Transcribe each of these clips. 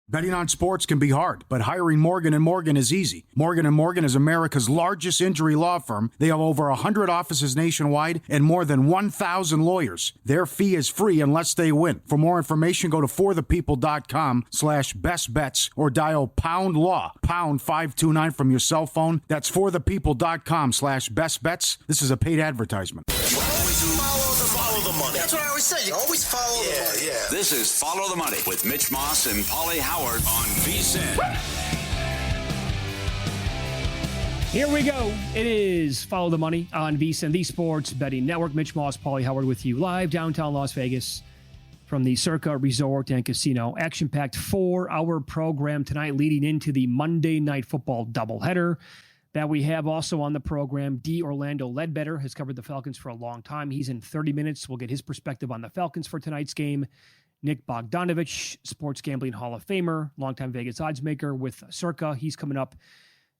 Betting on sports can be hard, but hiring Morgan & Morgan is easy. Morgan & Morgan is America's largest injury law firm. They have over 100 offices nationwide and more than 1,000 lawyers. Their fee is free unless they win. For more information, go to forthepeople.com/bestbets or dial pound law, pound 529 from your cell phone. That's forthepeople.com/bestbets. This is a paid advertisement. Follow the money. That's what I always say. You always follow the money. Yeah. This is Follow the Money with Mitch Moss and Paulie Howard on VSiN. Here we go. It is Follow the Money on VSiN, the Sports Betting Network. Mitch Moss, Paulie Howard with you live downtown Las Vegas from the Circa Resort and Casino. Action-packed 4-hour program tonight leading into the Monday Night Football doubleheader that we have also on the program. D. Orlando Ledbetter has covered the Falcons for a long time. He's in 30 minutes. We'll get his perspective on the Falcons for tonight's game. Nick Bogdanovich, Sports Gambling Hall of Famer, longtime Vegas odds maker with Circa. He's coming up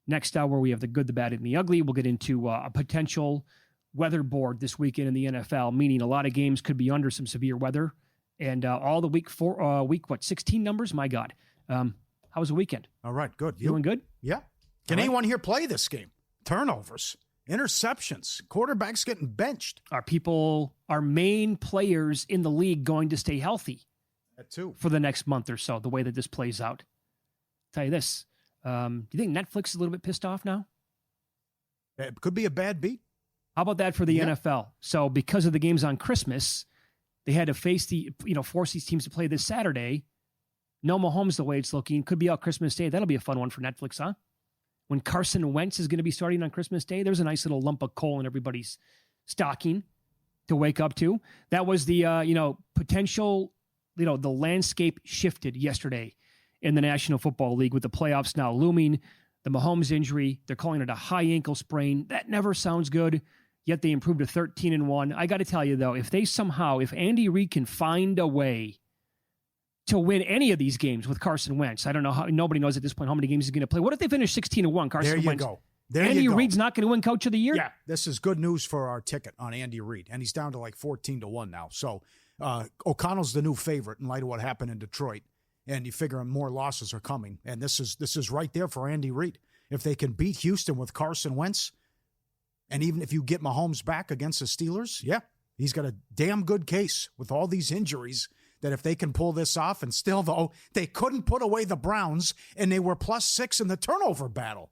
next hour. We have the good, the bad, and the ugly. We'll get into a potential weather board this weekend in the NFL, meaning a lot of games could be under some severe weather. And all the week 16 numbers? My God. How was the weekend? All right, good. You doing good? Yeah. Can anyone here play this game? Turnovers, interceptions, quarterbacks getting benched. Are main players in the league going to stay healthy? That too. For the next month or so, the way that this plays out. I'll tell you this. Do you think Netflix is a little bit pissed off now? It could be a bad beat. How about that for the NFL? So because of the games on Christmas, they had to force these teams to play this Saturday. No Mahomes the way it's looking. Could be out Christmas Day. That'll be a fun one for Netflix, huh? When Carson Wentz is going to be starting on Christmas Day, there's a nice little lump of coal in everybody's stocking to wake up to. That was the, potential, the landscape shifted yesterday in the National Football League with the playoffs now looming. The Mahomes injury, they're calling it a high ankle sprain. That never sounds good, yet they improved to 13-1. I got to tell you, though, if Andy Reid can find a way to win any of these games with Carson Wentz. I don't know how, nobody knows at this point how many games he's going to play. What if they finish 16-1, Carson Wentz? There you go. Andy Reid's not going to win Coach of the Year? Yeah, this is good news for our ticket on Andy Reid. And he's down to like 14-1 now. So O'Connell's the new favorite in light of what happened in Detroit. And you figure more losses are coming. And this is right there for Andy Reid. If they can beat Houston with Carson Wentz, and even if you get Mahomes back against the Steelers, yeah, he's got a damn good case with all these injuries that if they can pull this off. And still, though, they couldn't put away the Browns, and they were +6 in the turnover battle.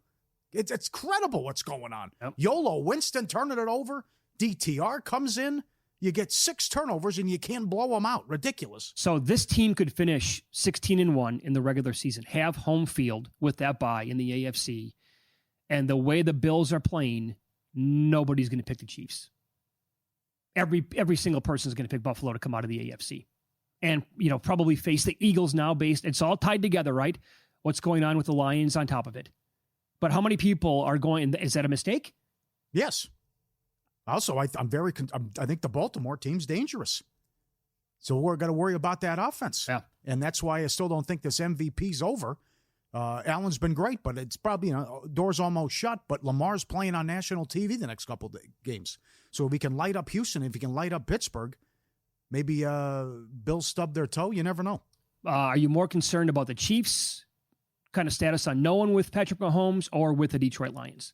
It's credible what's going on. Yep. YOLO, Winston turning it over. DTR comes in. You get 6 turnovers, and you can't blow them out. Ridiculous. So this team could finish 16-1 in the regular season, have home field with that bye in the AFC. And the way the Bills are playing, nobody's going to pick the Chiefs. Every single person is going to pick Buffalo to come out of the AFC. And, probably face the Eagles now it's all tied together, right? What's going on with the Lions on top of it. But how many people are going, is that a mistake? Yes. Also, I think the Baltimore team's dangerous. So we're going to worry about that offense. Yeah. And that's why I still don't think this MVP's over. Allen's been great, but it's probably, doors almost shut. But Lamar's playing on national TV the next couple of games. So if we can light up Houston, if he can light up Pittsburgh, maybe Bill stubbed their toe. You never know. Are you more concerned about the Chiefs' kind of status unknown with Patrick Mahomes or with the Detroit Lions?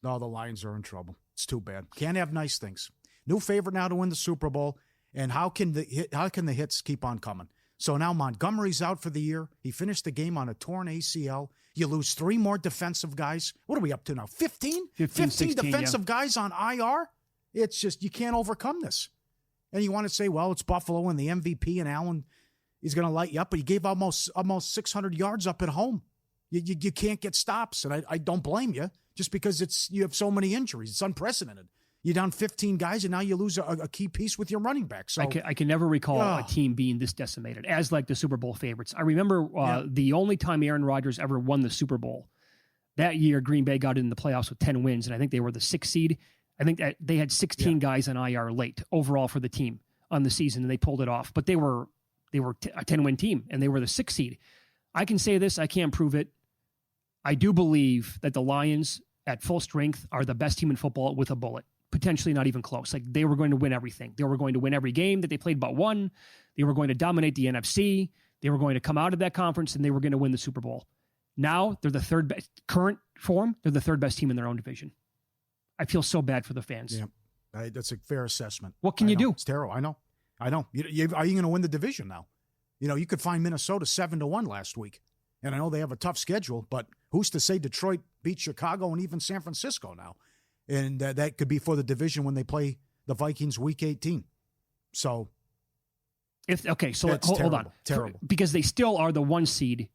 No, the Lions are in trouble. It's too bad. Can't have nice things. New favorite now to win the Super Bowl. And how can the hits keep on coming? So now Montgomery's out for the year. He finished the game on a torn ACL. You lose 3 more defensive guys. What are we up to now? 15? 15 defensive guys on IR? It's just, you can't overcome this. And you want to say, well, it's Buffalo and the MVP and Allen is going to light you up, but he gave almost 600 yards up at home. You can't get stops, and I don't blame you, just because you have so many injuries. It's unprecedented. You're down 15 guys, and now you lose a key piece with your running back. So I can never recall a team being this decimated as like the Super Bowl favorites. I remember the only time Aaron Rodgers ever won the Super Bowl. That year, Green Bay got in the playoffs with 10 wins, and I think they were the 6th seed. I think that they had 16 guys on IR late overall for the team on the season, and they pulled it off. But they were a 10-win team, and they were the 6th seed. I can say this. I can't prove it. I do believe that the Lions, at full strength, are the best team in football with a bullet. Potentially not even close. Like, they were going to win everything. They were going to win every game that they played but one. They were going to dominate the NFC. They were going to come out of that conference and they were going to win the Super Bowl. Now they're the third best current form. They're the third best team in their own division. I feel so bad for the fans. Yeah, that's a fair assessment. What can you do? It's terrible. I know. Are you going to win the division now? You could find Minnesota 7-1 last week. And I know they have a tough schedule, but who's to say Detroit beat Chicago and even San Francisco now? And that could be for the division when they play the Vikings week 18. So, hold on. Terrible. Because they still are the 1 seed.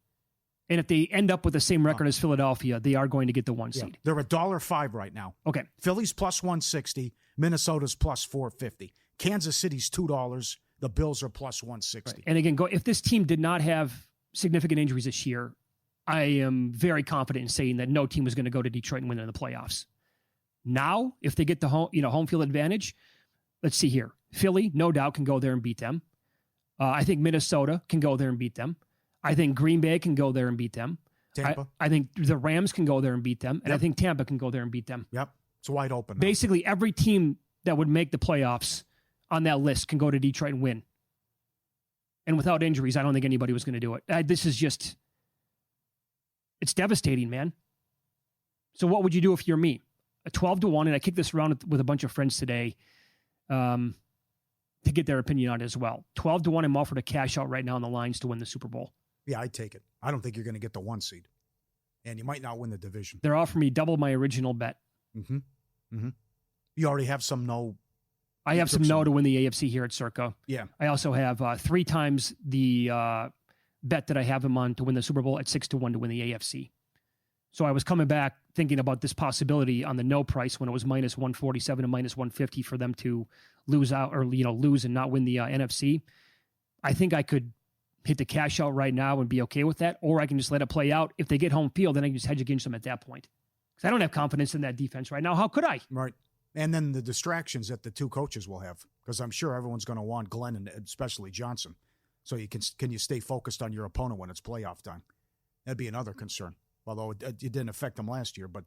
And if they end up with the same record as Philadelphia, they are going to get the 1 seed. They're $1.05 right now. Okay. Philly's plus 160. Minnesota's plus 450. Kansas City's $2. The Bills are plus 160. Right. And again, if this team did not have significant injuries this year, I am very confident in saying that no team was going to go to Detroit and win in the playoffs. Now, if they get the home field advantage, let's see here. Philly, no doubt, can go there and beat them. I think Minnesota can go there and beat them. I think Green Bay can go there and beat them. Tampa. I think the Rams can go there and beat them. And I think Tampa can go there and beat them. Yep. It's wide open now. Basically, every team that would make the playoffs on that list can go to Detroit and win. And without injuries, I don't think anybody was going to do it. This is just, it's devastating, man. So what would you do if you're me? A 12-1, and I kicked this around with a bunch of friends today to get their opinion on it as well. 12-1, I'm offered a cash out right now on the lines to win the Super Bowl. Yeah, I'd take it. I don't think you're going to get the 1 seed. And you might not win the division. They're offering me double my original bet. Mm-hmm. Mm-hmm. You already have some no. I have some no to win the AFC here at Circa. Yeah. I also have 3 times the bet that I have him on to win the Super Bowl at 6-1 to win the AFC. So I was coming back thinking about this possibility on the no price when it was minus 147 and minus 150 for them to lose out or lose and not win the NFC. I think I could hit the cash out right now and be okay with that, or I can just let it play out. If they get home field, then I can just hedge against them at that point. Because I don't have confidence in that defense right now. How could I? Right. And then the distractions that the 2 coaches will have, because I'm sure everyone's going to want Glenn and especially Johnson. So can you stay focused on your opponent when it's playoff time? That'd be another concern. Although it didn't affect them last year, but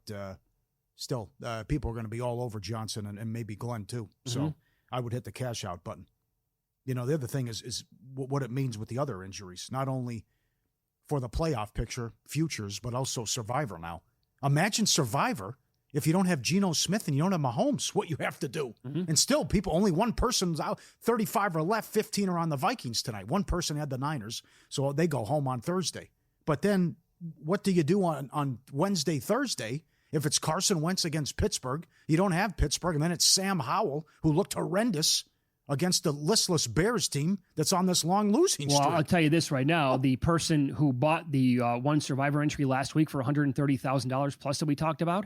still, people are going to be all over Johnson and maybe Glenn too. So I would hit the cash out button. The other thing is what it means with the other injuries, not only for the playoff picture, futures, but also Survivor now. Imagine Survivor if you don't have Geno Smith and you don't have Mahomes, what you have to do. Mm-hmm. And still, only one person's out, 35 are left, 15 are on the Vikings tonight. One person had the Niners, so they go home on Thursday. But then what do you do on Wednesday, Thursday? If it's Carson Wentz against Pittsburgh, you don't have Pittsburgh, and then it's Sam Howell, who looked horrendous against the listless Bears team that's on this long losing streak. Well, I'll tell you this right now. The person who bought the one Survivor entry last week for $130,000 plus that we talked about,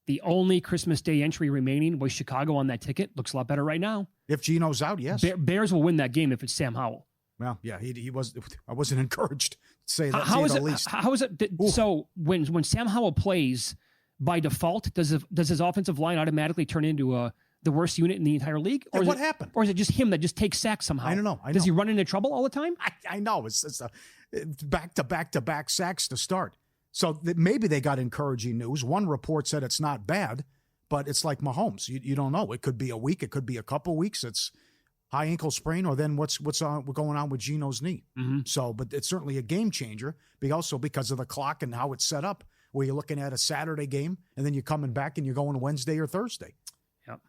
the only Christmas Day entry remaining was Chicago on that ticket. Looks a lot better right now. If Geno's out, yes. Bears will win that game if it's Sam Howell. Well, yeah, he was. I wasn't encouraged to say that. How is it? At least. How is it? So when Sam Howell plays, by default, does his offensive line automatically turn into the worst unit in the entire league? Or what happened? Or is it just him that just takes sacks somehow? I don't know. Does he run into trouble all the time? I know. It's a back-to-back sacks to start. So maybe they got encouraging news. One report said it's not bad, but it's like Mahomes. You don't know. It could be a week. It could be a couple weeks. It's high ankle sprain, or then what's going on with Geno's knee. Mm-hmm. So, but it's certainly a game changer, but also because of the clock and how it's set up, where you're looking at a Saturday game, and then you're coming back and you're going Wednesday or Thursday. Yep.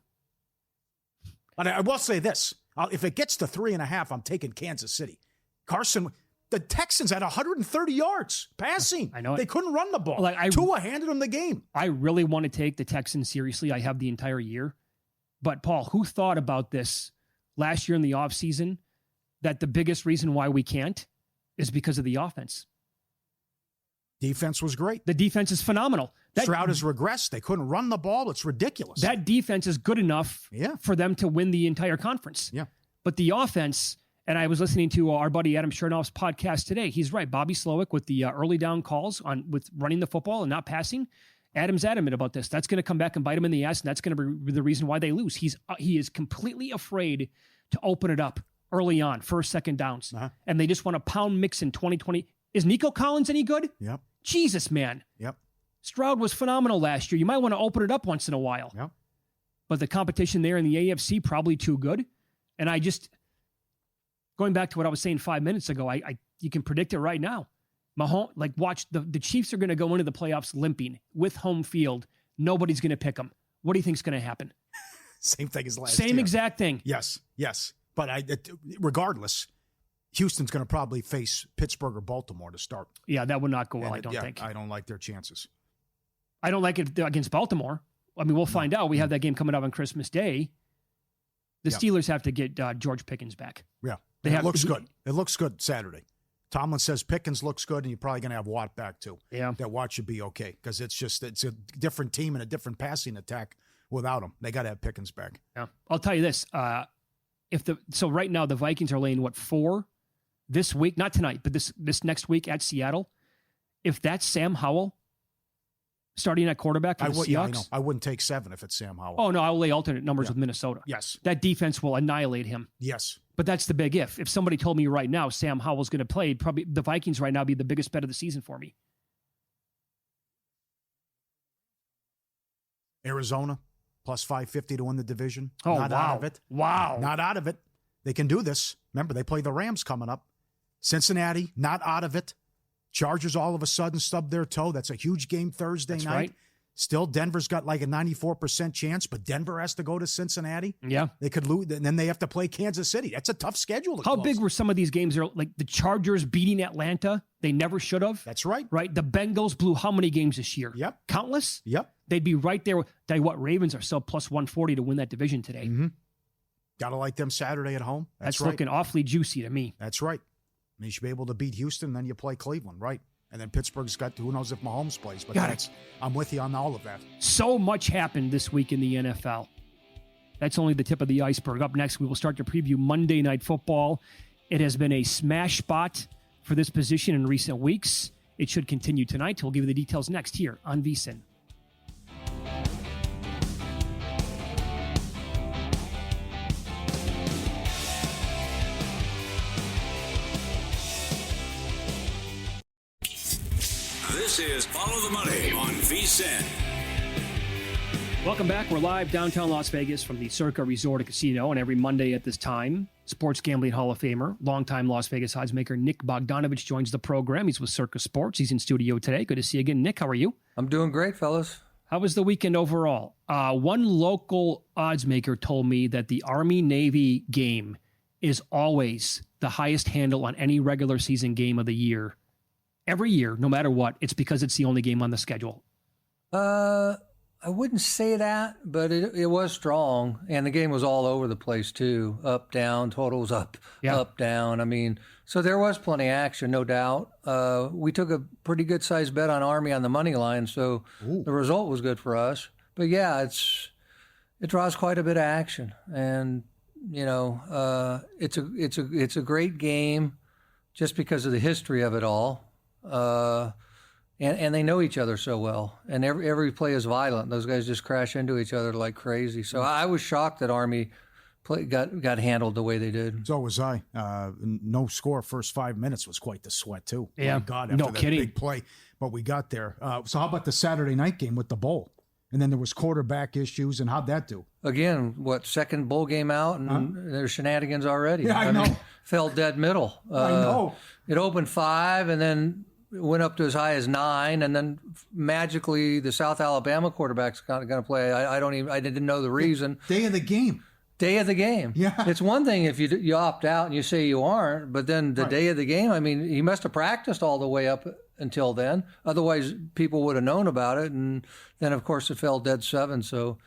And I will say this. If it gets to 3.5, I'm taking Kansas City. The Texans had 130 yards passing. I know. They couldn't run the ball. Tua handed them the game. I really want to take the Texans seriously. I have the entire year. But, Paul, who thought about this last year in the offseason, that the biggest reason why we can't is because of the offense? Defense was great. The defense is phenomenal. Stroud has regressed. They couldn't run the ball. It's ridiculous. That defense is good enough for them to win the entire conference. Yeah. But the offense, and I was listening to our buddy Adam Chernoff's podcast today. He's right. Bobby Slowick with the early down calls with running the football and not passing. Adam's adamant about this. That's going to come back and bite him in the ass, and that's going to be the reason why they lose. He is completely afraid to open it up early on, first, second downs. Uh-huh. And they just want to pound Mixon 2020. Is Nico Collins any good? Yep. Jesus, man. Yep. Stroud was phenomenal last year. You might want to open it up once in a while. Yep. But the competition there in the AFC, probably too good. And going back to what I was saying 5 minutes ago, you can predict it right now. Mahomes, watch the Chiefs are going to go into the playoffs limping with home field. Nobody's going to pick them. What do you think is going to happen? Same thing as last year. Same exact thing. Yes. But regardless, Houston's going to probably face Pittsburgh or Baltimore to start. Yeah, that would not go well, I don't think. I don't like their chances. I don't like it against Baltimore. I mean, we'll find out. We have that game coming up on Christmas Day. The Steelers have to get George Pickens back. Yeah. It looks good. It looks good Saturday. Tomlin says Pickens looks good, and you're probably going to have Watt back too. Yeah. That Watt should be okay because it's a different team and a different passing attack without him. They got to have Pickens back. Yeah. I'll tell you this. So right now the Vikings are laying 4 this week, not tonight, but this next week at Seattle. If that's Sam Howell starting at quarterback for the Seahawks. Yeah, I know. I wouldn't take 7 if it's Sam Howell. Oh no, I'll lay alternate numbers with Minnesota. Yes. That defense will annihilate him. Yes. But that's the big if. If somebody told me right now Sam Howell's going to play, probably the Vikings right now be the biggest bet of the season for me. Arizona, plus 550 to win the division. Oh, Not out of it. Wow. Not out of it. They can do this. Remember, they play the Rams coming up. Cincinnati, not out of it. Chargers all of a sudden stubbed their toe. That's a huge game Thursday night. Right. Still, Denver's got like a 94% chance, but Denver has to go to Cincinnati. Yeah. They could lose, and then they have to play Kansas City. That's a tough schedule to How close. big were some of these games? Like the Chargers beating Atlanta. They never should have. That's right. Right? The Bengals blew how many games this year? Yep. Countless? Yep. They'd be right there. Tell you what, Ravens are still plus 140 to win that division today. Mm-hmm. Got to like them Saturday at home. That's right. looking awfully juicy to me. That's right. And you should be able to beat Houston, then you play Cleveland, right? And then Pittsburgh's got, who knows if Mahomes plays. But I'm with you on all of that. So much happened this week in the NFL. That's only the tip of the iceberg. Up next, we will start to preview Monday Night Football. It has been a smash spot for this position in recent weeks. It should continue tonight. We'll give you the details next here on VSiN. This is Follow the Money on VSiN. Welcome back. We're live downtown Las Vegas from the Circa Resort and Casino, and every Monday at this time, Sports Gambling Hall of Famer, longtime Las Vegas odds maker Nick Bogdanovich joins the program. He's with Circa Sports. He's in studio today. Good to see you again. Nick, how are you? I'm doing great, fellas. How was the weekend overall? One local odds maker told me that the Army-Navy game is always the highest handle on any regular season game of the year. Every year, no matter what, it's because it's the only game on the schedule. I wouldn't say that, but it was strong, and the game was all over the place too. Up, down, totals up, up, down. I mean, so there was plenty of action, no doubt. We took a pretty good sized bet on Army on the money line, so the result was good for us. But yeah, it draws quite a bit of action, and you know, it's a great game just because of the history of it all. And they know each other so well, and every play is violent. Those guys just crash into each other like crazy. So I was shocked that Army got handled the way they did. So was I. No score first 5 minutes was quite the sweat too. Yeah, my God, after that big play. But we got there. So how about the Saturday night game with the bowl? And then there was quarterback issues, and how'd that do? Again, second bowl game out, and there's shenanigans already. Yeah, I know. Mean, fell dead middle. I know. It opened 5, and then went up to as high as 9, and then magically the South Alabama quarterback's going to play. I didn't know the reason. Day of the game. Day of the game. Yeah. It's one thing if you opt out and you say you aren't, but then the day of the game, I mean, he must have practiced all the way up until then. Otherwise, people would have known about it. And then, of course, it fell dead 7. So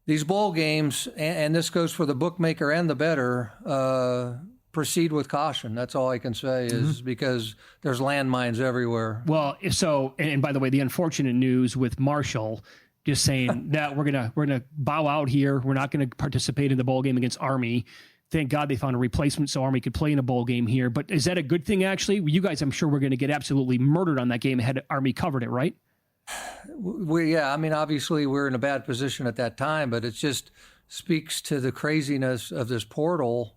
these bowl games, and this goes for the bookmaker and the bettor, proceed with caution. That's all I can say is because there's landmines everywhere. Well, so, and by the way, the unfortunate news with Marshall just saying that we're gonna bow out here. We're not going to participate in the bowl game against Army. Thank God they found a replacement so Army could play in a bowl game here. But is that a good thing, actually? You guys, I'm sure, we're going to get absolutely murdered on that game had Army covered it, right? Yeah, I mean, obviously we're in a bad position at that time, but it just speaks to the craziness of this portal.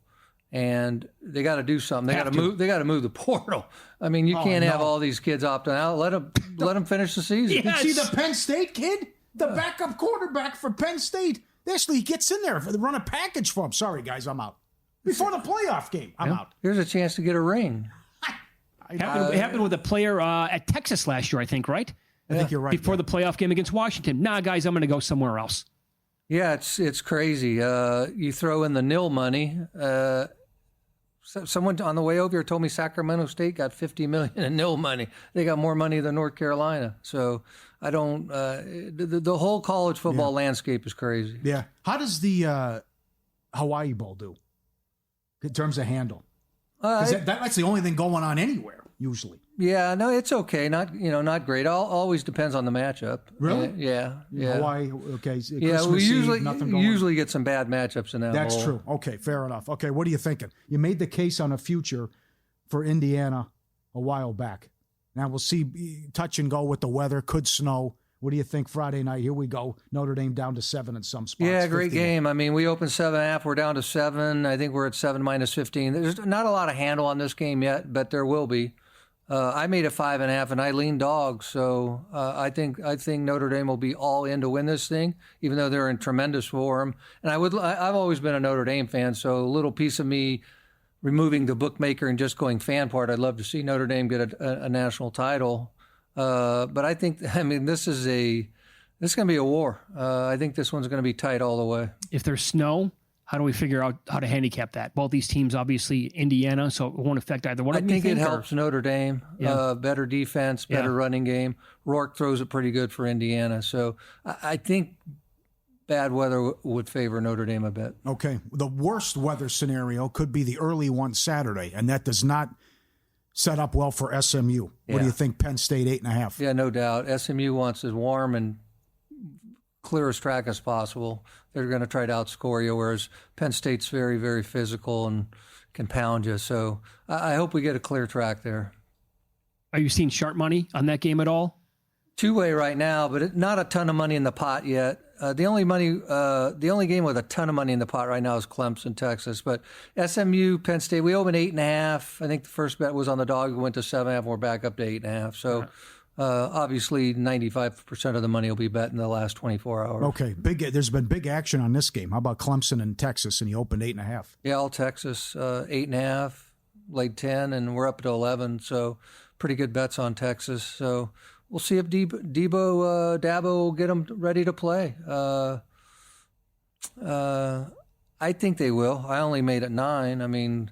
And they got to do something. They got to move. They got to move the portal. I mean, you can't have all these kids opting out. Let them finish the season. Yes. You see the Penn State kid, the backup quarterback for Penn State. Actually, he gets in there. They run a package for him. Sorry, guys, I'm out. Before the playoff game, I'm out. Here's a chance to get a ring. It happened with a player at Texas last year, I think, right? I think you're right. Before the playoff game against Washington. Nah, guys, I'm going to go somewhere else. Yeah, it's crazy. You throw in the nil money. Someone on the way over here told me Sacramento State got $50 million in nil money. They got more money than North Carolina. So I don't. The whole college football landscape is crazy. Yeah. How does the Hawaii Bowl do in terms of handle? That's the only thing going on anywhere usually. Yeah, no, it's okay. Not great. Always depends on the matchup. Really? Yeah. Hawaii. Okay. Yeah, we Eve, usually get some bad matchups in that. That's bowl. true. Okay, fair enough. Okay, what are you thinking? You made the case on a future for Indiana a while back. Now we'll see. Touch and go with the weather. Could snow. What do you think Friday night? Here we go. Notre Dame down to 7 in some spots. Yeah, great 50. game. I mean, we opened 7.5. We're down to 7. I think we're at 7 minus 15. There's not a lot of handle on this game yet, but there will be. I made it 5.5, and I lean dog. So I think Notre Dame will be all in to win this thing, even though they're in tremendous form. And I've always been a Notre Dame fan, so a little piece of me removing the bookmaker and just going fan part. I'd love to see Notre Dame get a national title. But I think, this is going to be a war. I think this one's going to be tight all the way. If there's snow, how do we figure out how to handicap that? Both these teams, obviously, Indiana, so it won't affect either one. I think it helps Notre Dame. Yeah. Better defense, better running game. Rourke throws it pretty good for Indiana. So I think bad weather would favor Notre Dame a bit. Okay. The worst weather scenario could be the early one Saturday, and that does not set up well for SMU. What do you think, Penn State 8.5? Yeah, no doubt. SMU wants as warm and clearest track as possible. They're going to try to outscore you, whereas Penn State's very, very physical and can pound you. So I hope we get a clear track there. Are you seeing sharp money on that game at all? Two-way right now, but not a ton of money in the pot yet. The only game with a ton of money in the pot right now is Clemson, Texas. But SMU, Penn State, we opened 8.5. I think the first bet was on the dog. We went to 7.5. We're back up to 8.5. So obviously 95% of the money will be bet in the last 24 hours. Okay, there's been big action on this game. How about Clemson and Texas? And you opened 8.5. Yeah, all Texas, 8.5, laid 10, and we're up to 11. So pretty good bets on Texas. So we'll see if Dabo will get them ready to play. I think they will. I only made it 9.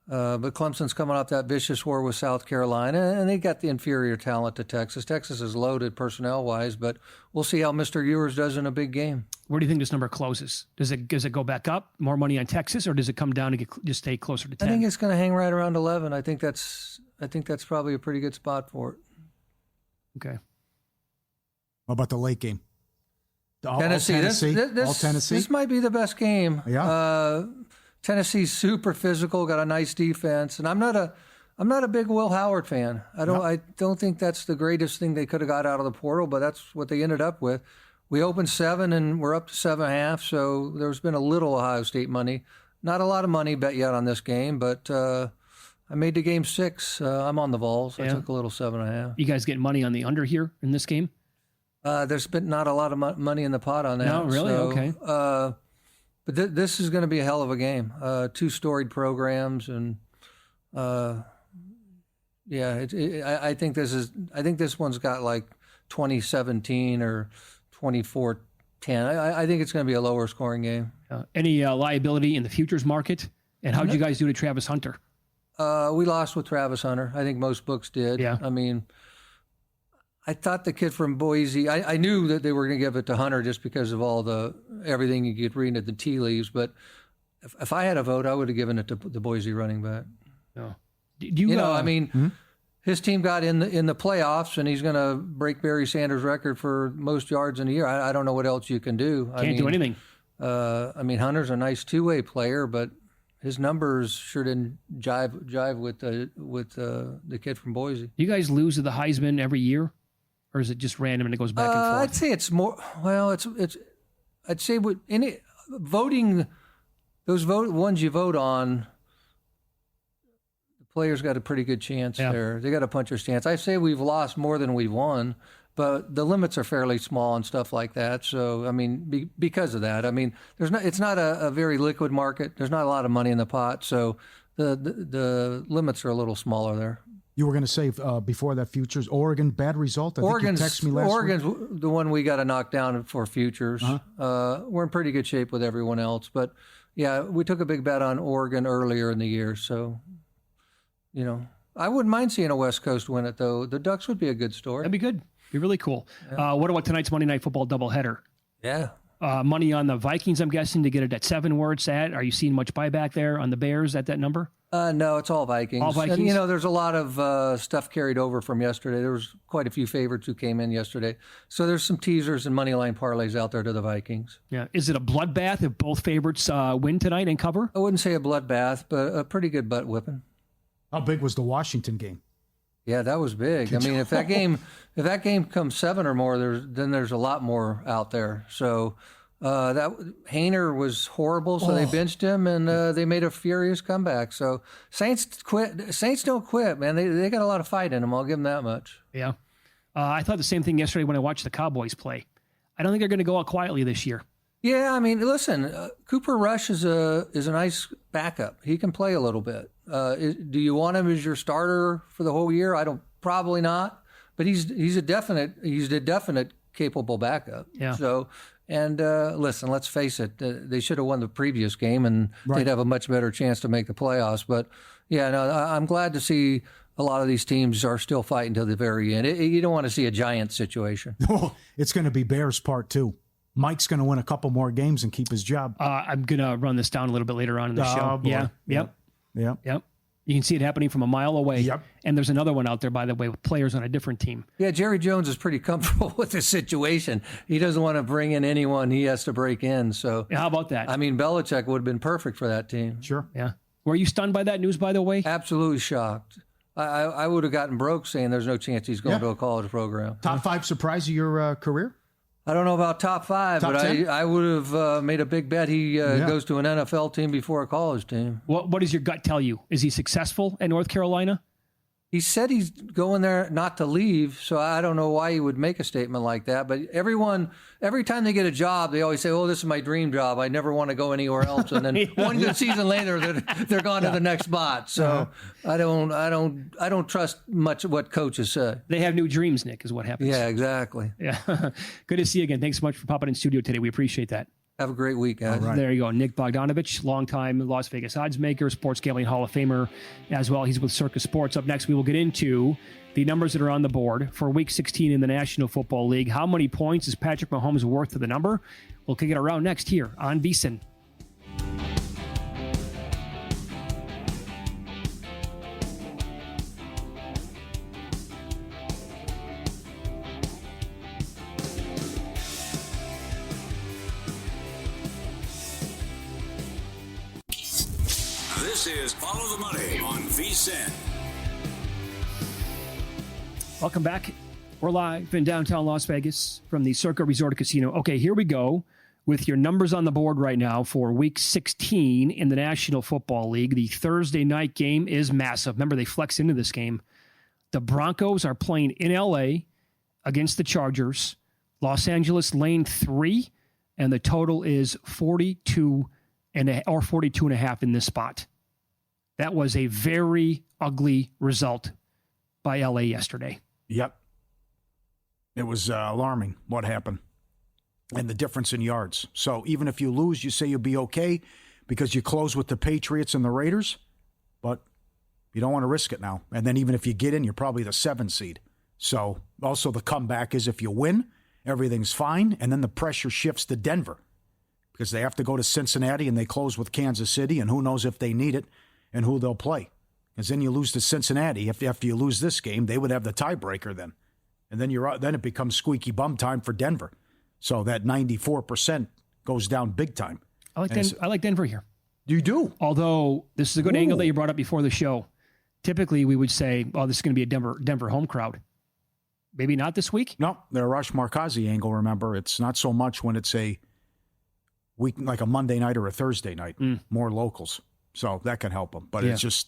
But Clemson's coming off that vicious war with South Carolina, and they got the inferior talent to Texas. Texas is loaded personnel-wise, but we'll see how Mr. Ewers does in a big game. Where do you think this number closes? Does it go back up, more money on Texas, or does it come down to just stay closer to 10? I think it's going to hang right around 11. I think that's probably a pretty good spot for it. Okay. What about the late game? Tennessee. All Tennessee. This might be the best game. Yeah. Tennessee's super physical, got a nice defense, and I'm not a big Will Howard fan. I don't think that's the greatest thing they could have got out of the portal, but that's what they ended up with. We opened 7 and we're up to 7.5, so there's been a little Ohio State money. Not a lot of money bet yet on this game, but I made the game 6. I'm on the Vols. I took a little 7.5. You guys getting money on the under here in this game? There's been not a lot of money in the pot on that. No, really? So, Okay. But this is going to be a hell of a game. 2 storied programs, and I think this one's got like 2017 or 24-10. I think it's going to be a lower scoring game. Any liability in the futures market? And how'd you guys do to Travis Hunter? We lost with Travis Hunter. I think most books did. Yeah. I thought the kid from Boise, I knew that they were going to give it to Hunter just because of everything you could read at the tea leaves. But if I had a vote, I would have given it to the Boise running back. No. His team got in the playoffs, and he's going to break Barry Sanders' record for most yards in a year. I don't know what else you can do. Can't do anything. Hunter's a nice two-way player, but his numbers sure didn't jive with the kid from Boise. You guys lose to the Heisman every year? Or is it just random and it goes back and forth? I'd say it's more. Well, I'd say with any voting, ones you vote on, the players got a pretty good chance there. They got a puncher's chance. I say we've lost more than we've won, but the limits are fairly small and stuff like that. So because of that, it's not a very liquid market. There's not a lot of money in the pot, so the limits are a little smaller there. You were going to say before that futures, Oregon, bad result? I think you texted me last week. Oregon's the one we got to knock down for futures. We're in pretty good shape with everyone else. But, yeah, we took a big bet on Oregon earlier in the year. So, I wouldn't mind seeing a West Coast win it, though. The Ducks would be a good story. That'd be good. Be really cool. Yeah. What about tonight's Monday Night Football doubleheader? Yeah. Money on the Vikings, I'm guessing, to get it at 7 where it's at. Are you seeing much buyback there on the Bears at that number? No, it's all Vikings. All Vikings? And, there's a lot of stuff carried over from yesterday. There was quite a few favorites who came in yesterday. So there's some teasers and money line parlays out there to the Vikings. Yeah. Is it a bloodbath if both favorites win tonight and cover? I wouldn't say a bloodbath, but a pretty good butt whipping. How big was the Washington game? Yeah, that was big. I mean, if that game comes 7 or more, there's a lot more out there. So that Hainer was horrible, so they benched him, and they made a furious comeback. So Saints don't quit, man. They got a lot of fight in them. I'll give them that much. Yeah, I thought the same thing yesterday when I watched the Cowboys play. I don't think they're going to go out quietly this year. Yeah, I mean, listen, Cooper Rush is a nice backup. He can play a little bit. Do you want him as your starter for the whole year? Probably not. But he's a definite capable backup. Yeah. So, and listen, let's face it, they should have won the previous game, and they'd have a much better chance to make the playoffs. But yeah, no, I'm glad to see a lot of these teams are still fighting to the very end. You don't want to see a giant situation. It's going to be Bears part 2. Mike's going to win a couple more games and keep his job. I'm going to run this down a little bit later on in the show. Boy. Yeah. Yep. You can see it happening from a mile away. Yep. And there's another one out there, by the way, with players on a different team. Yeah, Jerry Jones is pretty comfortable with the situation. He doesn't want to bring in anyone he has to break in. So How about that? I mean, Belichick would have been perfect for that team. Sure. Yeah. Were you stunned by that news, by the way? Absolutely shocked. I would have gotten broke saying there's no chance he's going to a college program. Top 5 surprise of your career? I don't know about top 5, top but 10? I would have made a big bet he goes to an NFL team before a college team. What does your gut tell you? Is he successful at North Carolina? He said he's going there not to leave, so I don't know why he would make a statement like that. But every time they get a job, they always say, "Oh, this is my dream job. I never want to go anywhere else." And then one good season later, they're gone to the next spot. So I don't trust much what coaches say. They have new dreams, Nick, is what happens. Yeah, exactly. Yeah. Good to see you again. Thanks so much for popping in studio today. We appreciate that. Have a great week, guys. Right. There you go. Nick Bogdanovich, longtime Las Vegas odds maker, sports gambling Hall of Famer as well. He's with Circus Sports. Up next, we will get into the numbers that are on the board for Week 16 in the National Football League. How many points is Patrick Mahomes worth to the number? We'll kick it around next here on VSiN. This is Follow the Money on VSiN. Welcome back. We're live in downtown Las Vegas from the Circa Resort Casino. Okay, here we go with your numbers on the board right now for Week 16 in the National Football League. The Thursday night game is massive. Remember, they flex into this game. The Broncos are playing in L.A. against the Chargers. Los Angeles lane 3, and the total is 42 or 42.5 in this spot. That was a very ugly result by LA yesterday. Yep. It was alarming what happened and the difference in yards. So even if you lose, you say you'll be okay because you close with the Patriots and the Raiders, but you don't want to risk it now. And then even if you get in, you're probably the 7 seed. So also the comeback is if you win, everything's fine, and then the pressure shifts to Denver because they have to go to Cincinnati and they close with Kansas City, and who knows if they need it and who they'll play. Because then you lose to Cincinnati. After you lose this game, they would have the tiebreaker then. And then it becomes squeaky bum time for Denver. So that 94% goes down big time. I like Denver here. You do? Although this is a good angle that you brought up before the show. Typically, we would say, oh, this is going to be a Denver home crowd. Maybe not this week? No, the Arash Markazi angle, remember. It's not so much when it's a week, like a Monday night or a Thursday night. More locals. So that can help them. But it's just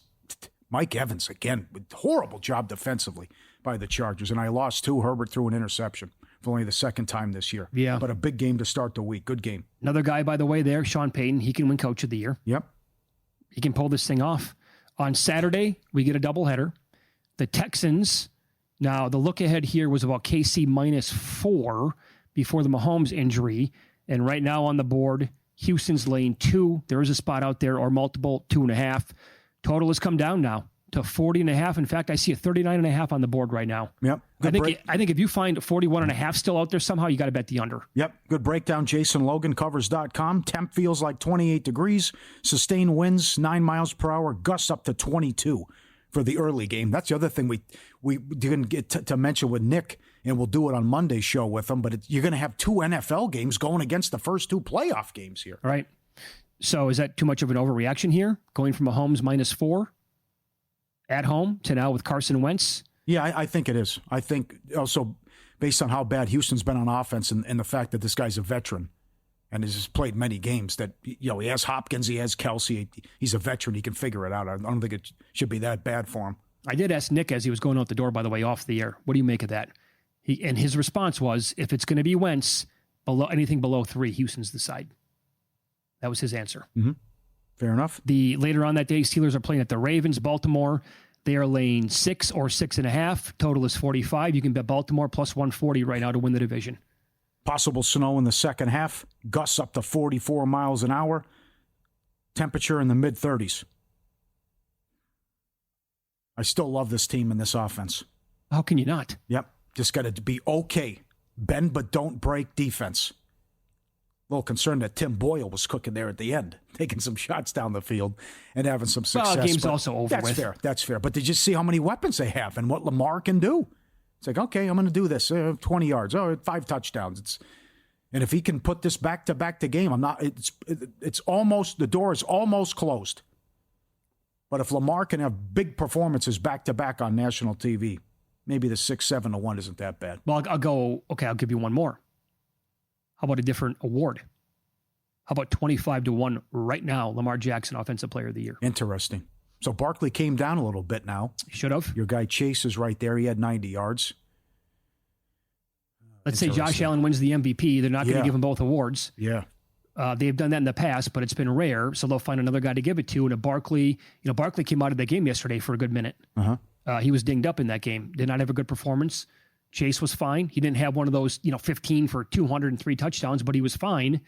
Mike Evans, again, horrible job defensively by the Chargers. And I lost 2. Herbert threw an interception for only the second time this year. Yeah. But a big game to start the week. Good game. Another guy, by the way, there, Sean Payton. He can win Coach of the Year. Yep. He can pull this thing off. On Saturday, we get a doubleheader. The Texans, now the look ahead here was about KC -4 before the Mahomes injury. And right now on the board, Houston's laying 2. There is a spot out there or multiple 2.5. Total has come down now to 40.5. In fact, I see a 39.5 on the board right now. Yep. I think if you find 41.5 still out there somehow, you got to bet the under. Yep. Good breakdown. Jason Logan, covers.com. Temp feels like 28 degrees. Sustained winds, 9 miles per hour. Gusts up to 22 for the early game. That's the other thing we didn't get to mention with Nick, and we'll do it on Monday's show with him. But you're going to have 2 NFL games going against the first 2 playoff games here. All right. So is that too much of an overreaction here? Going from Mahomes -4 at home to now with Carson Wentz? Yeah, I think it is. I think also based on how bad Houston's been on offense and the fact that this guy's a veteran and has played many games, that he has Hopkins, he has Kelsey, he's a veteran, he can figure it out. I don't think it should be that bad for him. I did ask Nick as he was going out the door, by the way, off the air, what do you make of that? And his response was, if it's going to be Wentz, anything below 3, Houston's the side. That was his answer. Mm-hmm. Fair enough. Later on that day, Steelers are playing at the Ravens, Baltimore. They are laying 6 or 6.5. Total is 45. You can bet Baltimore plus 140 right now to win the division. Possible snow in the second half. Gusts up to 44 miles an hour. Temperature in the mid-30s. I still love this team and this offense. How can you not? Yep. Just got to be okay. Bend but don't break defense. A little concerned that Tim Boyle was cooking there at the end, taking some shots down the field and having some success. Well, the game's also over that's with. Fair. That's fair. But did you see how many weapons they have and what Lamar can do? It's like, okay, I'm going to do this. 20 yards. 5 touchdowns. And if he can put this back to game, it's almost, the door is almost closed. But if Lamar can have big performances back to back on national TV, maybe the 6-7-1 isn't that bad. Well, I'll give you one more. How about a different award? How about 25-1 right now, Lamar Jackson, Offensive Player of the Year? Interesting. So Barkley came down a little bit now. He should have. Your guy Chase is right there. He had 90 yards. Let's say Josh Allen wins the MVP. They're not going to give him both awards. Yeah. They've done that in the past, but it's been rare. So they'll find another guy to give it to. And a Barkley came out of that game yesterday for a good minute. He was dinged up in that game. Did not have a good performance. Chase was fine. He didn't have one of those, 15 for 203 touchdowns, but he was fine.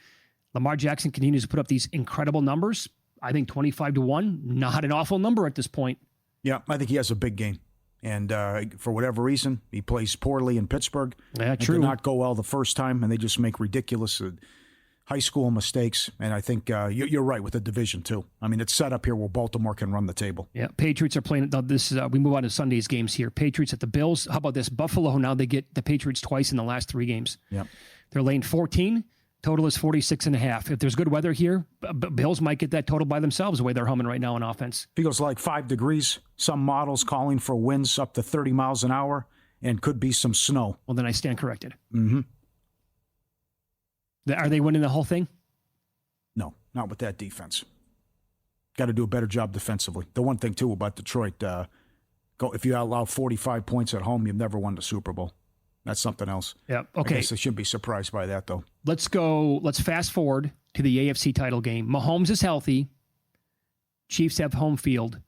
Lamar Jackson continues to put up these incredible numbers. I think 25-1, not an awful number at this point. Yeah, I think he has a big game. And for whatever reason, he plays poorly in Pittsburgh. Yeah, It true. did not go well the first time, and they just make ridiculous high school mistakes. And I think you're right with the division, too. I mean, it's set up here where Baltimore can run the table. Yeah, Patriots are playing. We move on to Sunday's games here. Patriots at the Bills. How about this? Buffalo, now they get the Patriots twice in the last 3 games. Yeah. They're laying 14. Total is 46.5. If there's good weather here, Bills might get that total by themselves the way they're humming right now on offense. Feels like 5 degrees. Some models calling for winds up to 30 miles an hour and could be some snow. Well, then I stand corrected. Mm-hmm. Are they winning the whole thing? No, not with that defense. Got to do a better job defensively. The one thing, too, about Detroit, if you allow 45 points at home, you've never won the Super Bowl. That's something else. Yeah. Okay. I guess I shouldn't be surprised by that, though. Let's fast forward to the AFC title game. Mahomes is healthy. Chiefs have home field.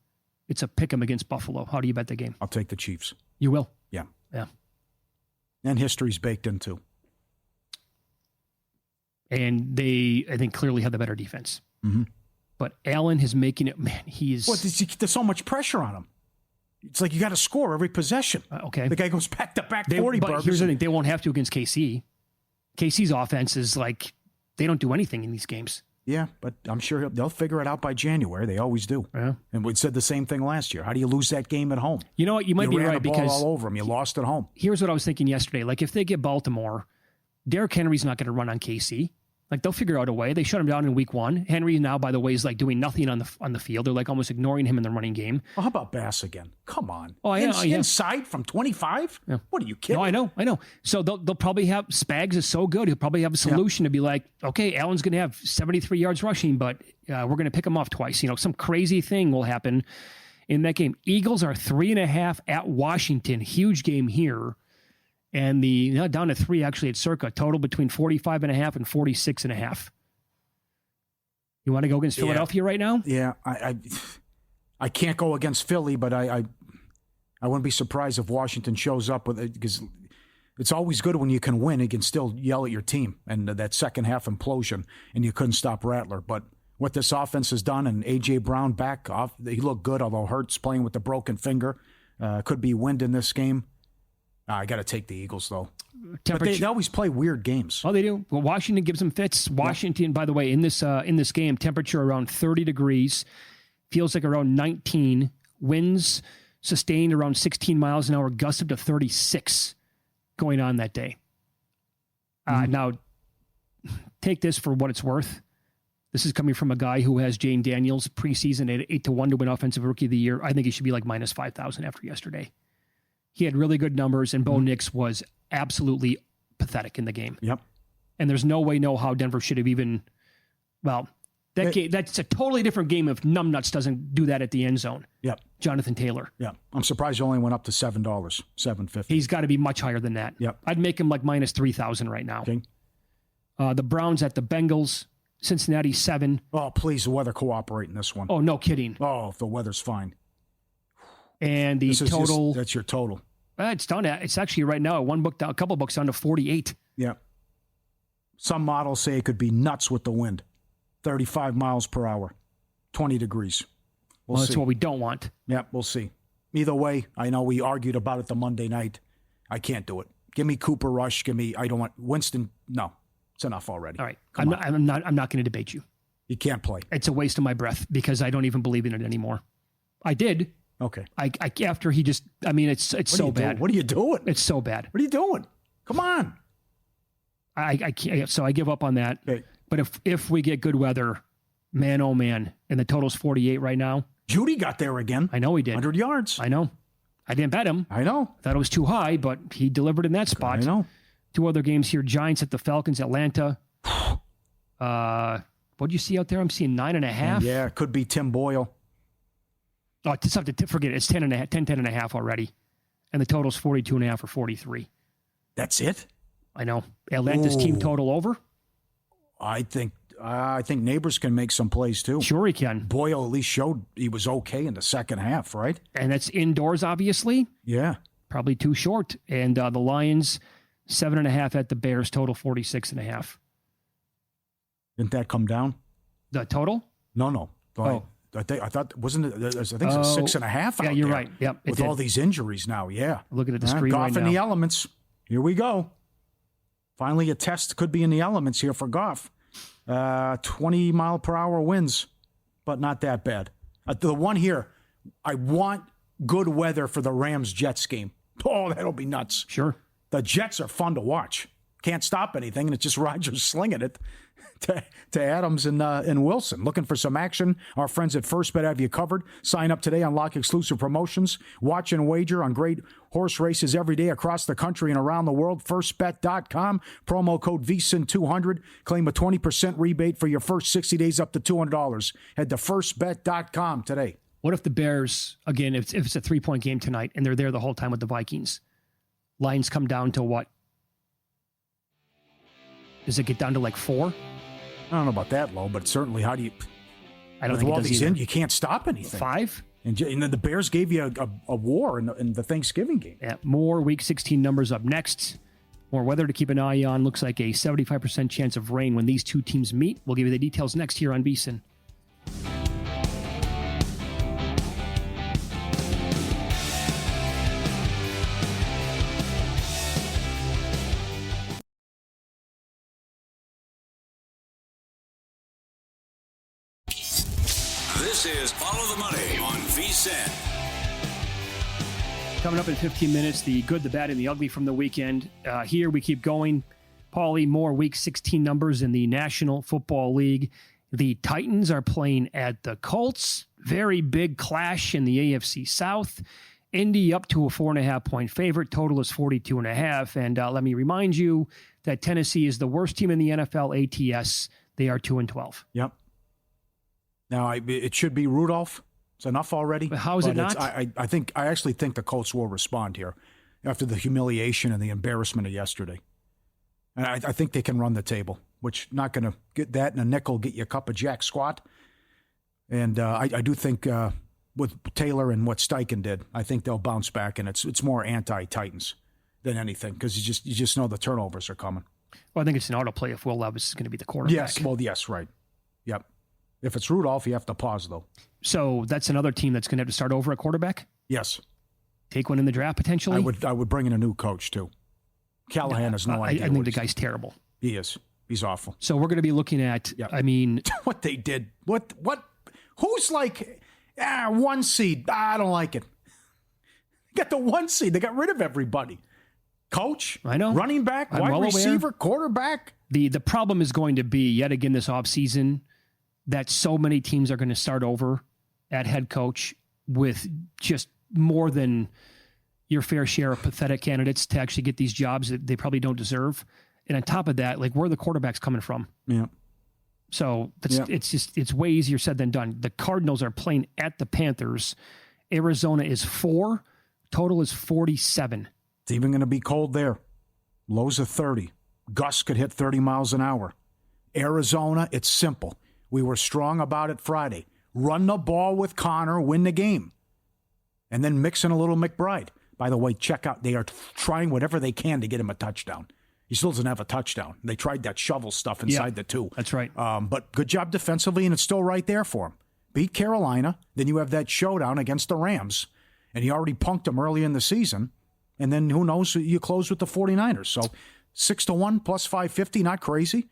It's a pick 'em against Buffalo. How do you bet the game? I'll take the Chiefs. You will? Yeah. Yeah. And history's baked in, too. And they, I think, clearly have the better defense. Mm-hmm. But Allen is making it, man, he's... Well, there's so much pressure on him. It's like you got to score every possession. Okay. The guy goes back-to-back 40 But burgers. here's the thing. They won't have to against KC. KC's offense is like, they don't do anything in these games. Yeah, but I'm sure they'll figure it out by January. They always do. Yeah. And we said the same thing last year. How do you lose that game at home? You know what? You might be ran right the ball because... all over them. You lost at home. Here's what I was thinking yesterday. Like, if they get Baltimore, Derrick Henry's not going to run on KC. Like, they'll figure out a way. They shut him down in week 1. Henry now, by the way, is like doing nothing on the field. They're like almost ignoring him in the running game. Well, how about Bass again? Come on. Oh, I know. Inside from 25? Yeah. What are you kidding? No, I know. So they'll probably have Spags is so good. He'll probably have a solution to be like, okay, Allen's going to have 73 yards rushing, but we're going to pick him off twice. Some crazy thing will happen in that game. Eagles are 3.5 at Washington. Huge game here. And down to 3 actually at Circa. Total between 45.5 and 46.5. You want to go against Philadelphia right now? Yeah, I can't go against Philly, but I I wouldn't be surprised if Washington shows up with it, because it's always good when you can win. You can still yell at your team, and that second half implosion, and you couldn't stop Rattler. But what this offense has done, and A.J. Brown back off, he looked good, although Hurts playing with the broken finger. Could be wind in this game. I got to take the Eagles, though. But they always play weird games. Oh, they do. Well, Washington gives them fits. Washington, by the way, in this game, temperature around 30 degrees, feels like around 19. Winds sustained around 16 miles an hour, gusts up to 36 going on that day. Now, take this for what it's worth. This is coming from a guy who has Jane Daniels preseason at 8-1 to win Offensive Rookie of the Year. I think he should be like minus 5,000 after yesterday. He had really good numbers, and Bo Nix was absolutely pathetic in the game. Yep. And there's no way, no how Denver should have even, well, that's a totally different game if Numbnuts doesn't do that at the end zone. Yep. Jonathan Taylor. Yeah. I'm surprised he only went up to $7, $7.50. He's got to be much higher than that. Yep. I'd make him like minus 3,000 right now. Okay. The Browns at the Bengals, Cincinnati 7. Oh, please, the weather cooperate in this one. Oh, no kidding. Oh, the weather's fine. And the total. That's your total. It's down at, it's actually right now a couple books down to 48. Yeah. Some models say it could be nuts with the wind. 35 miles per hour, 20 degrees. We'll see. That's what we don't want. Yeah, we'll see. Either way, I know we argued about it the Monday night. I can't do it. Give me Cooper Rush. I don't want Winston. No, it's enough already. All right. I'm not going to debate you. You can't play. It's a waste of my breath because I don't even believe in it anymore. I did. Okay. After he just, I mean, it's so bad. What are you doing? It's so bad. What are you doing? Come on. I can't, so I give up on that. Okay. But if we get good weather, man, oh man, and the total's 48 right now. Judy got there again. I know he did. 100 yards. I know. I didn't bet him. I know. Thought it was too high, but he delivered in that spot. I know. 2 other games here. Giants at the Falcons, Atlanta. What'd you see out there? I'm seeing 9.5. Yeah, it could be Tim Boyle. Oh, just have to forget it. It's 10.5 already. And the total's 42.5 or 43. That's it? I know. Atlanta's team total over? I think Neighbors can make some plays too. Sure he can. Boyle at least showed he was okay in the second half, right? And that's indoors, obviously. Yeah. Probably too short. And the Lions, 7.5 at the Bears, total 46.5. Didn't that come down? The total? No. I thought, wasn't it? I think it's a 6.5 out Yeah, you're there right. Yep. With all these injuries now, yeah. Looking at the screen right Goff now. in the elements. Here we go. Finally, a test could be in the elements here for Goff. 20 mile per hour winds, but not that bad. The one here, I want good weather for the Rams-Jets game. Oh, that'll be nuts. Sure. The Jets are fun to watch. Can't stop anything, and it's just Rodgers slinging it to Adams and Wilson. Looking for some action? Our friends at First Bet have you covered. Sign up today, unlock exclusive promotions, watch and wager on great horse races every day across the country and around the world. FirstBet.com, promo code VSIN200. Claim a 20% rebate for your first 60 days up to $200. Head to FirstBet.com today. What if the Bears, again, if it's a 3-point game tonight and they're there the whole time with the Vikings, lines come down to what? Does it get down to like 4? I don't know about that low, but certainly how do you... I don't with think all it does these either. you can't stop anything. 5? And then the Bears gave you a war in the Thanksgiving game. Yeah, more Week 16 numbers up next. More weather to keep an eye on. Looks like a 75% chance of rain when these two teams meet. We'll give you the details next here on VSiN. This is Follow the Money on VSiN. Coming up in 15 minutes, the good, the bad, and the ugly from the weekend. Here we keep going. Paulie, more Week 16 numbers in the National Football League. The Titans are playing at the Colts. Very big clash in the AFC South. Indy up to a 4.5-point favorite. Total is 42.5. And let me remind you that Tennessee is the worst team in the NFL ATS. They are 2-12. Yep. Now, it should be Rudolph. It's enough already. But how is it not? I actually think the Colts will respond here after the humiliation and the embarrassment of yesterday. And I think they can run the table, which not going to get that in a nickel, get you a cup of Jack Squat. And I do think with Taylor and what Steichen did, I think they'll bounce back, and it's more anti-Titans than anything because you just know the turnovers are coming. Well, I think it's an autoplay if Will Levis is going to be the quarterback. Yes, right. Yep. If it's Rudolph, you have to pause, though. So that's another team that's going to have to start over at quarterback? Yes. Take one in the draft, potentially? I would bring in a new coach, too. Callahan has no idea. I think the guy's terrible. He is. He's awful. So we're going to be looking at, I mean... what they did. What? Who's like, 1 seed? I don't like it. They got the 1 seed. They got rid of everybody. Coach, I know. Running back, wide receiver, quarterback. The problem is going to be, yet again this offseason, that so many teams are going to start over at head coach with just more than your fair share of pathetic candidates to actually get these jobs that they probably don't deserve. And on top of that, like, where are the quarterbacks coming from? Yeah. So it's way easier said than done. The Cardinals are playing at the Panthers. Arizona is 4. Total is 47. It's even going to be cold there. Lows of 30. Gusts could hit 30 miles an hour. Arizona, it's simple. We were strong about it Friday. Run the ball with Connor, win the game. And then mix in a little McBride. By the way, check out, they are trying whatever they can to get him a touchdown. He still doesn't have a touchdown. They tried that shovel stuff inside the 2. That's right. But good job defensively, and it's still right there for him. Beat Carolina. Then you have that showdown against the Rams. And he already punked them early in the season. And then who knows, you close with the 49ers. So 6-1 plus 550, not crazy.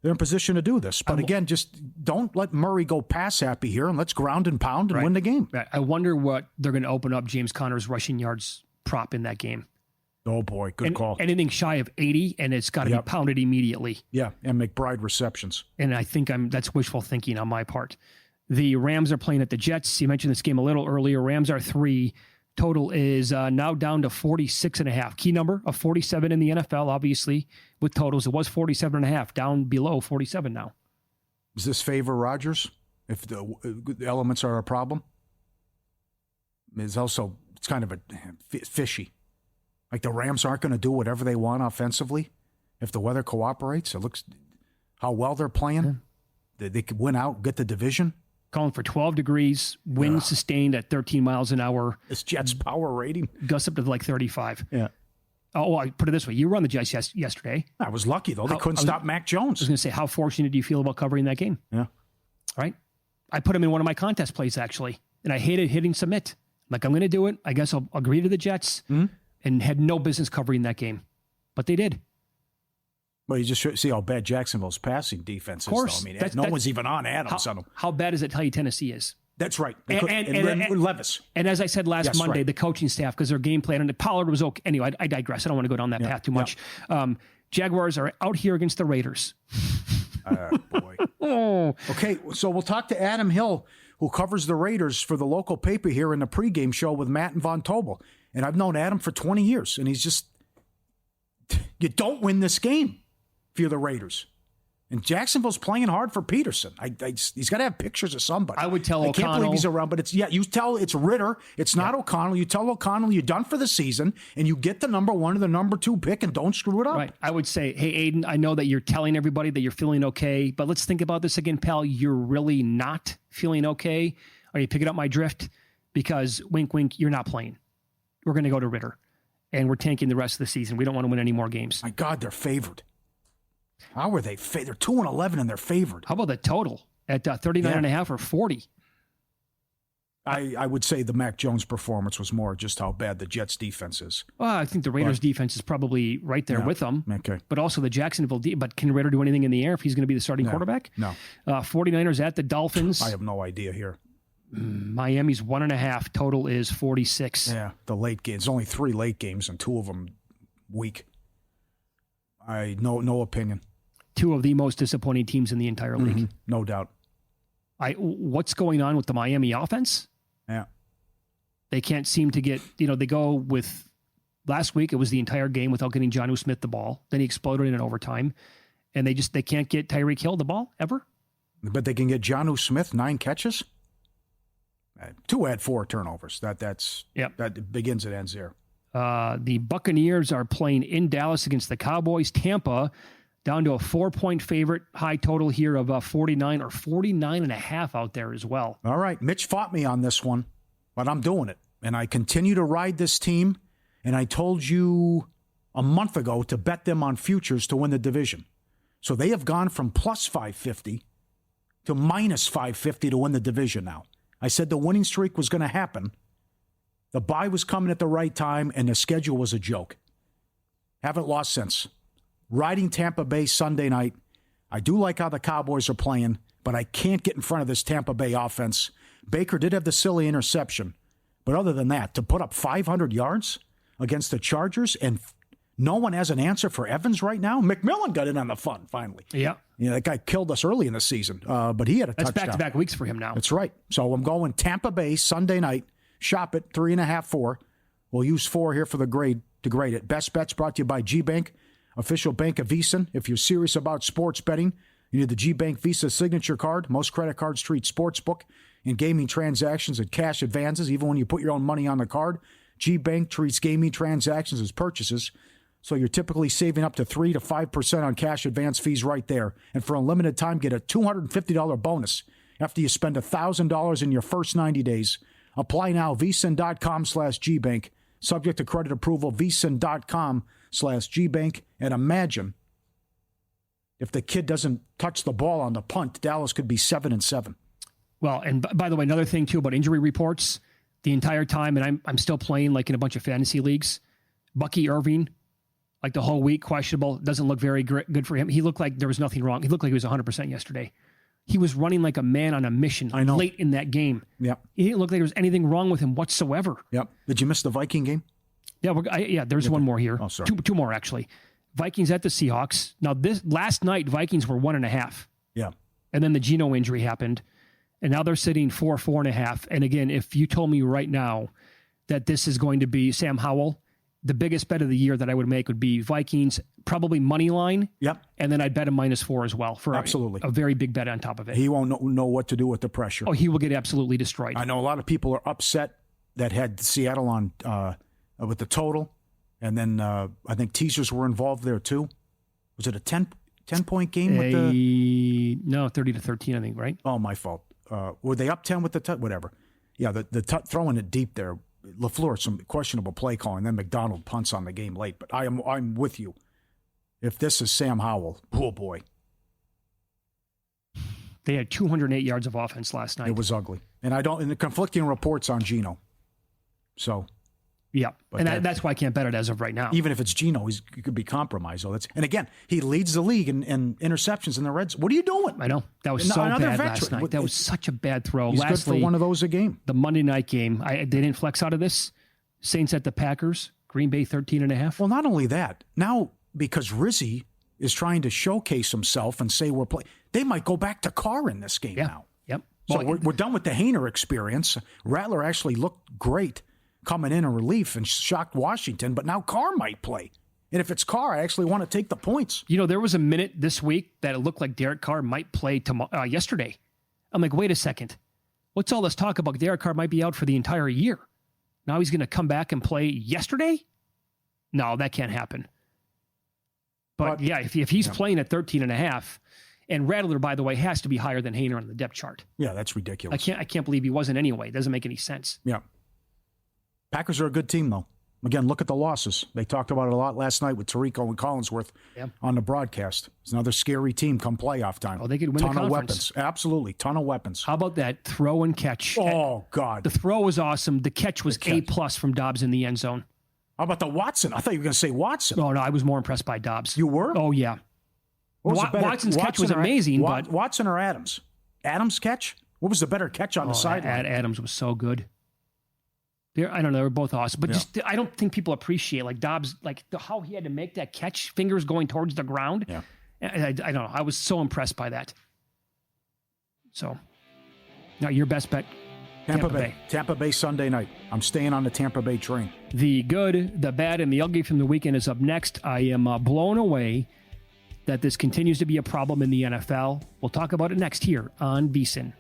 They're in position to do this. But again, just don't let Murray go pass happy here, and let's ground and pound and win the game. Right. I wonder what they're going to open up James Conner's rushing yards prop in that game. Oh, boy, good call. Anything shy of 80, and it's got to be pounded immediately. Yeah, and McBride receptions. And I think that's wishful thinking on my part. The Rams are playing at the Jets. You mentioned this game a little earlier. Rams are 3. Total is now down to 46.5. Key number of 47 in the NFL, obviously, with totals. It was 47.5, down below 47 now. Does this favor Rodgers if the elements are a problem? It's kind of fishy. Like the Rams aren't going to do whatever they want offensively if the weather cooperates. It looks how well they're playing. They could win out, get the division. Calling for 12 degrees, wind sustained at 13 miles an hour. This Jets power rating. Gusts up to like 35. Yeah. Oh, I put it this way. You were on the Jets yesterday. I was lucky, though. They couldn't stop Mac Jones. I was going to say, how fortunate do you feel about covering that game? Yeah. Right? I put him in one of my contest plays, actually, and I hated hitting submit. Like, I'm going to do it. I guess I'll agree to the Jets, and had no business covering that game. But they did. Well, you just see how bad Jacksonville's passing defense is, though. I mean, no one's even on Adams on them. How bad does it tell you Tennessee is? That's right. And Levis. And as I said last Monday, the coaching staff, because their game plan, and Pollard was okay. Anyway, I digress. I don't want to go down that path too much. Jaguars are out here against the Raiders. Boy. Okay, so we'll talk to Adam Hill, who covers the Raiders for the local paper here in the pregame show with Matt and Von Tobel. And I've known Adam for 20 years, and he's just, you don't win this game if you're the Raiders. And Jacksonville's playing hard for Peterson. He's got to have pictures of somebody. I would tell O'Connell. I can't believe he's around, but you tell it's Ritter. It's not O'Connell. You tell O'Connell you're done for the season, and you get the number 1 or the number 2 pick, and don't screw it up. Right. I would say, hey, Aiden, I know that you're telling everybody that you're feeling okay, but let's think about this again, pal. You're really not feeling okay. Are you picking up my drift? Because, wink, wink, you're not playing. We're going to go to Ritter, and we're tanking the rest of the season. We don't want to win any more games. My God, they're favored. How are they? They're 2-11 and they're favored. How about the total at 39.5 or 40? I would say the Mac Jones performance was more just how bad the Jets defense is. Well, I think the Raiders defense is probably right there with them. Okay. But also the Jacksonville but can Ritter do anything in the air if he's going to be the starting quarterback? No. 49ers at the Dolphins. I have no idea here. Miami's 1.5. Total is 46. Yeah, the late games. Only 3 late games and 2 of them weak. No opinion. 2 of the most disappointing teams in the entire league. No doubt. What's going on with the Miami offense? Yeah. They can't seem to get, they go with, last week it was the entire game without getting Jonnu Smith the ball. Then he exploded in overtime. And they can't get Tyreek Hill the ball ever. But they can get Jonnu Smith 9 catches? 2 had 4 turnovers. That begins and ends there. The Buccaneers are playing in Dallas against the Cowboys. Tampa down to a 4-point favorite. High total here of 49 or 49.5 out there as well. All right. Mitch fought me on this one. but I'm doing it. And I continue to ride this team. And I told you a month ago to bet them on futures to win the division. So they have gone from plus 550 to minus 550 to win the division now. I said the winning streak was going to happen. The bye was coming at the right time, and the schedule was a joke. Haven't lost since. Riding Tampa Bay Sunday night. I do like how the Cowboys are playing, but I can't get in front of this Tampa Bay offense. Baker did have the silly interception, but other than that, to put up 500 yards against the Chargers, and no one has an answer for Evans right now. McMillan got in on the fun, finally. Yeah. That guy killed us early in the season, but he had a touchdown. That's back-to-back weeks for him now. That's right. So I'm going Tampa Bay Sunday night. Shop it, 3.5, 4. We'll use 4 here for the grade to grade it. Best Bets brought to you by G-Bank, official bank of VSiN. If you're serious about sports betting, you need the G-Bank Visa signature card. Most credit cards treat sportsbook and gaming transactions as cash advances, even when you put your own money on the card. G-Bank treats gaming transactions as purchases, so you're typically saving up to 3 to 5% on cash advance fees right there. And for a limited time, get a $250 bonus after you spend $1,000 in your first 90 days. Apply now, vsin.com/GBank. Subject to credit approval, vsin.com/GBank. And imagine if the kid doesn't touch the ball on the punt, Dallas could be 7-7. Well, and by the way, another thing, too, about injury reports, the entire time, and I'm still playing like in a bunch of fantasy leagues, Bucky Irving, like the whole week, questionable, doesn't look very good for him. He looked like there was nothing wrong. He looked like he was 100% yesterday. He was running like a man on a mission late in that game. Yep. He didn't look like there was anything wrong with him whatsoever. Yep. Did you miss the Viking game? Yeah, there's one more here. Oh, sorry. Two more, actually. Vikings at the Seahawks. Now, last night, Vikings were 1.5. Yeah. And then the Geno injury happened. And now they're sitting 4.5. And again, if you told me right now that this is going to be Sam Howell, the biggest bet of the year that I would make would be Vikings, probably money line. Yep. And then I'd bet a -4 as well for absolutely a very big bet on top of it. He won't know what to do with the pressure. Oh, he will get absolutely destroyed. I know a lot of people are upset that had Seattle on with the total. And then I think teasers were involved there too. Was it a 10-point game with the... No, 30-13, I think, right? Oh, my fault. Were they up 10 with the whatever? Yeah, the throwing it deep there. LaFleur, some questionable play calling, then McDonald punts on the game late. But I'm with you. If this is Sam Howell, oh boy. They had 208 yards of offense last night. It was ugly. And the conflicting reports on Geno. So. Yeah, and that's why I can't bet it as of right now. Even if it's Geno, he could be compromised. And again, he leads the league in interceptions in the Reds. What are you doing? I know. That was so bad last night. That was such a bad throw. He's good for one of those a game. The Monday night game, they didn't flex out of this. Saints at the Packers, Green Bay 13.5. Well, not only that, now because Rizzi is trying to showcase himself and say we're playing, they might go back to Carr in this game now. Yep. So we're done with the Hainer experience. Rattler actually looked great coming in relief and shocked Washington, but now Carr might play. And if it's Carr, I actually want to take the points. You know, there was a minute this week that it looked like Derek Carr might play yesterday. I'm like, wait a second. What's all this talk about Derek Carr might be out for the entire year? Now he's going to come back and play yesterday? No, that can't happen. But yeah, if he's playing at 13.5, and Rattler, by the way, has to be higher than Hainer on the depth chart. Yeah, that's ridiculous. I can't believe he wasn't anyway. It doesn't make any sense. Yeah. Packers are a good team, though. Again, look at the losses. They talked about it a lot last night with Tirico and Collinsworth on the broadcast. It's another scary team come playoff time. Oh, they could win ton the of conference. Weapons. Absolutely. Ton of weapons. How about that throw and catch? Oh, God. The throw was awesome. The catch was A+ from Dobbs in the end zone. How about the Watson? I thought you were going to say Watson. Oh, no, I was more impressed by Dobbs. You were? Oh, yeah. Watson's catch was amazing, but... Watson or Adams? Adams' catch? What was the better catch on the sideline? Adams was so good. I don't know. They're both awesome. But just I don't think people appreciate, like, Dobbs, like, how he had to make that catch, fingers going towards the ground. Yeah. I don't know. I was so impressed by that. So, now your best bet, Tampa Bay. Tampa Bay Sunday night. I'm staying on the Tampa Bay train. The good, the bad, and the ugly from the weekend is up next. I am blown away that this continues to be a problem in the NFL. We'll talk about it next here on VSiN.